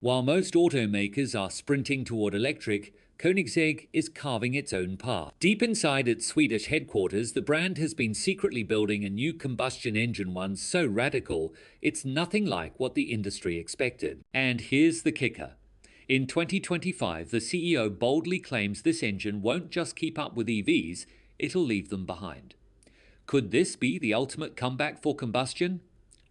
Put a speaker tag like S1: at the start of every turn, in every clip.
S1: While most automakers are sprinting toward electric, Koenigsegg is carving its own path. Deep inside its Swedish headquarters, the brand has been secretly building a new combustion engine, one so radical, it's nothing like what the industry expected. And here's the kicker. In 2025, the CEO boldly claims this engine won't just keep up with EVs, it'll leave them behind. Could this be the ultimate comeback for combustion?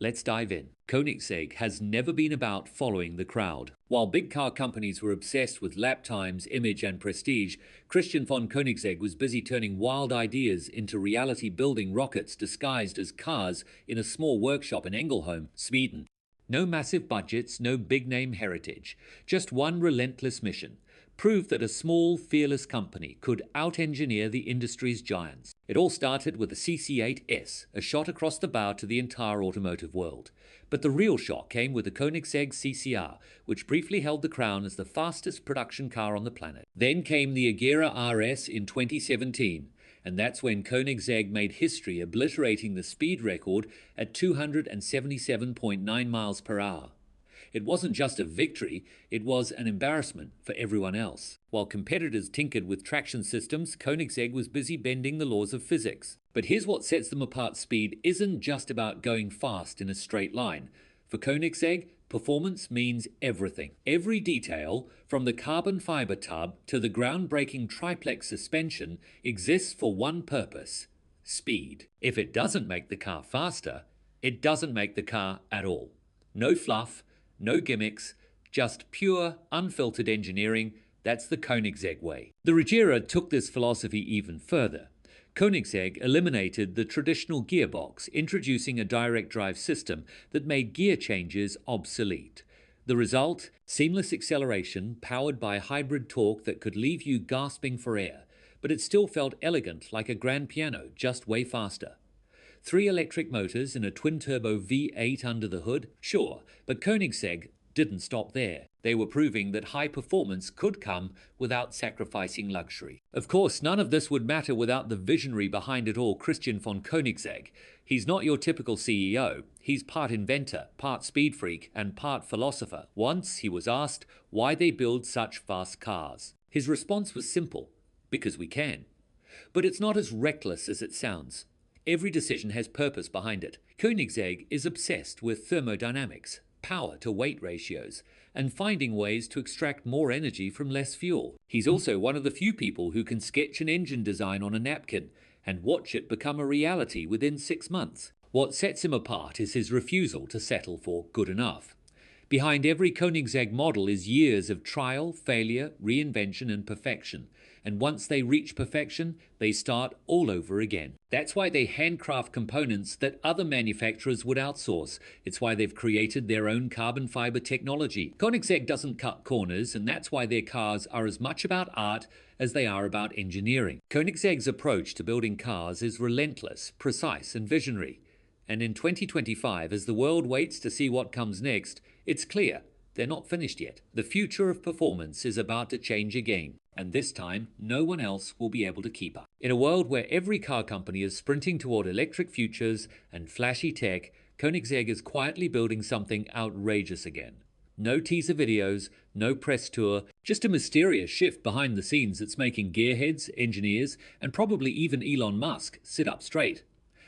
S1: Let's dive in. Koenigsegg has never been about following the crowd. While big car companies were obsessed with lap times, image, and prestige, Christian von Koenigsegg was busy turning wild ideas into reality, building rockets disguised as cars in a small workshop in Ängelholm, Sweden. No massive budgets, no big-name heritage, just one relentless mission. Prove that a small, fearless company could out-engineer the industry's giants. It all started with the CC8S, a shot across the bow to the entire automotive world. But the real shock came with the Koenigsegg CCR, which briefly held the crown as the fastest production car on the planet. Then came the Agera RS in 2017, and that's when Koenigsegg made history, obliterating the speed record at 277.9 miles per hour. It wasn't just a victory, it was an embarrassment for everyone else. While competitors tinkered with traction systems, Koenigsegg was busy bending the laws of physics. But here's what sets them apart. Speed isn't just about going fast in a straight line. For Koenigsegg, performance means everything. Every detail, from the carbon fiber tub to the groundbreaking triplex suspension, exists for one purpose: speed. If it doesn't make the car faster, it doesn't make the car at all. No fluff, no gimmicks, just pure, unfiltered engineering. That's the Koenigsegg way. The Regera took this philosophy even further. Koenigsegg eliminated the traditional gearbox, introducing a direct drive system that made gear changes obsolete. The result? Seamless acceleration powered by hybrid torque that could leave you gasping for air, but it still felt elegant, like a grand piano, just way faster. 3 electric motors in a twin-turbo V8 under the hood? Sure, but Koenigsegg didn't stop there. They were proving that high performance could come without sacrificing luxury. Of course, none of this would matter without the visionary behind it all, Christian von Koenigsegg. He's not your typical CEO. He's part inventor, part speed freak, and part philosopher. Once he was asked why they build such fast cars. His response was simple: because we can. But it's not as reckless as it sounds. Every decision has purpose behind it. Koenigsegg is obsessed with thermodynamics, power to weight ratios, and finding ways to extract more energy from less fuel. He's also one of the few people who can sketch an engine design on a napkin and watch it become a reality within 6 months. What sets him apart is his refusal to settle for good enough. Behind every Koenigsegg model is years of trial, failure, reinvention, and perfection. And once they reach perfection, they start all over again. That's why they handcraft components that other manufacturers would outsource. It's why they've created their own carbon fiber technology. Koenigsegg doesn't cut corners, and that's why their cars are as much about art as they are about engineering. Koenigsegg's approach to building cars is relentless, precise, and visionary. And in 2025, as the world waits to see what comes next, it's clear they're not finished yet. The future of performance is about to change again, and this time, no one else will be able to keep up. In a world where every car company is sprinting toward electric futures and flashy tech, Koenigsegg is quietly building something outrageous again. No teaser videos, no press tour, just a mysterious shift behind the scenes that's making gearheads, engineers, and probably even Elon Musk sit up straight.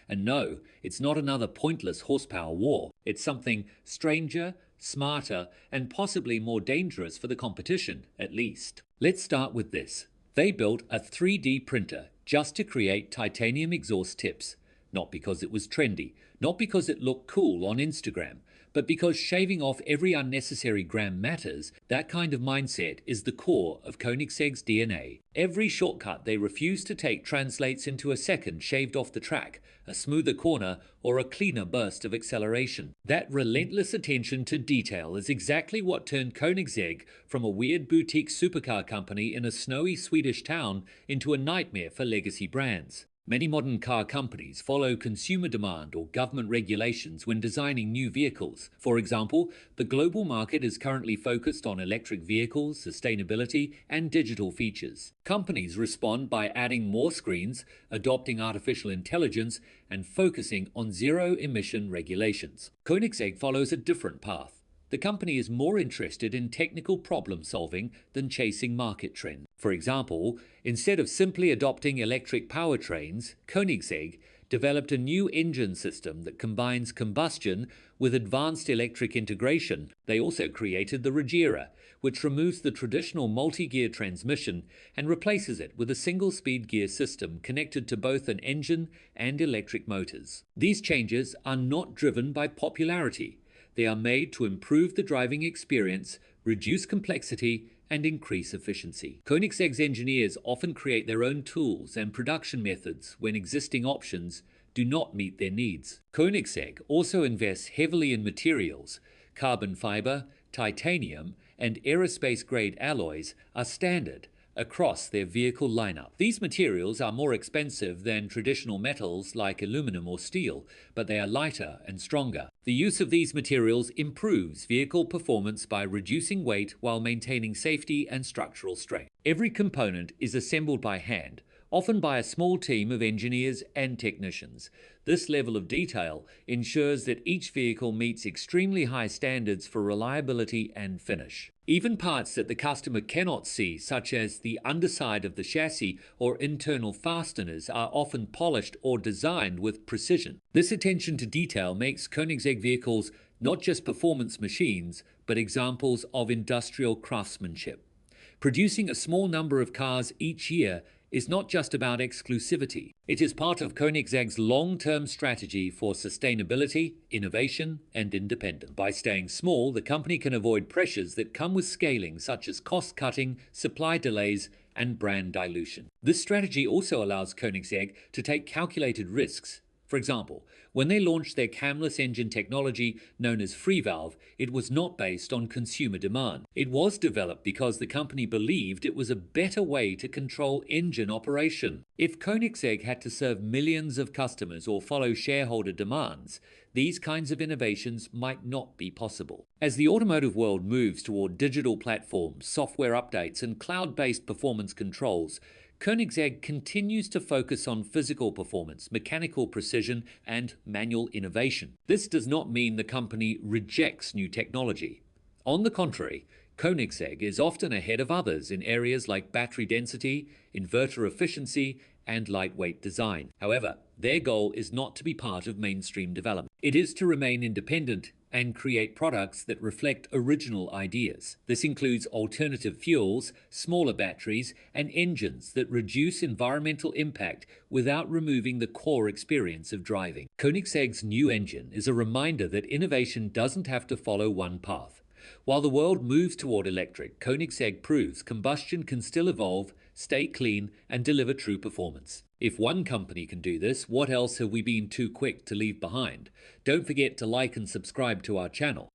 S1: And no, it's not another pointless horsepower war. It's something stranger, smarter, and possibly more dangerous for the competition, at least. Let's start with this. They built a 3D printer just to create titanium exhaust tips. Not because it was trendy, not because it looked cool on Instagram, but because shaving off every unnecessary gram matters. That kind of mindset is the core of Koenigsegg's DNA. Every shortcut they refuse to take translates into a second shaved off the track, a smoother corner, or a cleaner burst of acceleration. That relentless attention to detail is exactly what turned Koenigsegg from a weird boutique supercar company in a snowy Swedish town into a nightmare for legacy brands. Many modern car companies follow consumer demand or government regulations when designing new vehicles. For example, the global market is currently focused on electric vehicles, sustainability, and digital features. Companies respond by adding more screens, adopting artificial intelligence, and focusing on zero-emission regulations. Koenigsegg follows a different path. the company is more interested in technical problem solving than chasing market trends. For example, instead of simply adopting electric powertrains, Koenigsegg developed a new engine system that combines combustion with advanced electric integration. They also created the Regera, which removes the traditional multi-gear transmission and replaces it with a single-speed gear system connected to both an engine and electric motors. These changes are not driven by popularity. They are made to improve the driving experience, reduce complexity, and increase efficiency. Koenigsegg's engineers often create their own tools and production methods when existing options do not meet their needs. Koenigsegg also invests heavily in materials. Carbon fiber, titanium, and aerospace-grade alloys are standard across their vehicle lineup. These materials are more expensive than traditional metals like aluminum or steel, but they are lighter and stronger. The use of these materials improves vehicle performance by reducing weight while maintaining safety and structural strength. Every component is assembled by hand, often by a small team of engineers and technicians. This level of detail ensures that each vehicle meets extremely high standards for reliability and finish. Even parts that the customer cannot see, such as the underside of the chassis or internal fasteners, are often polished or designed with precision. This attention to detail makes Koenigsegg vehicles not just performance machines, but examples of industrial craftsmanship. Producing a small number of cars each year is not just about exclusivity. It is part of Koenigsegg's long-term strategy for sustainability, innovation, and independence. By staying small, the company can avoid pressures that come with scaling, such as cost-cutting, supply delays, and brand dilution. This strategy also allows Koenigsegg to take calculated risks. For example, when they launched their camless engine technology known as free valve, it was not based on consumer demand. It was developed because the company believed it was a better way to control engine operation. If Koenigsegg had to serve millions of customers or follow shareholder demands, these kinds of innovations might not be possible. As the automotive world moves toward digital platforms, software updates, and cloud-based performance controls, Koenigsegg continues to focus on physical performance, mechanical precision, and manual innovation. This does not mean the company rejects new technology. On the contrary, Koenigsegg is often ahead of others in areas like battery density, inverter efficiency, and lightweight design. However, their goal is not to be part of mainstream development. It is to remain independent and create products that reflect original ideas. This includes alternative fuels, smaller batteries, and engines that reduce environmental impact without removing the core experience of driving. Koenigsegg's new engine is a reminder that innovation doesn't have to follow one path. While the world moves toward electric, Koenigsegg proves combustion can still evolve, stay clean, and deliver true performance. If one company can do this, what else have we been too quick to leave behind? Don't forget to like and subscribe to our channel.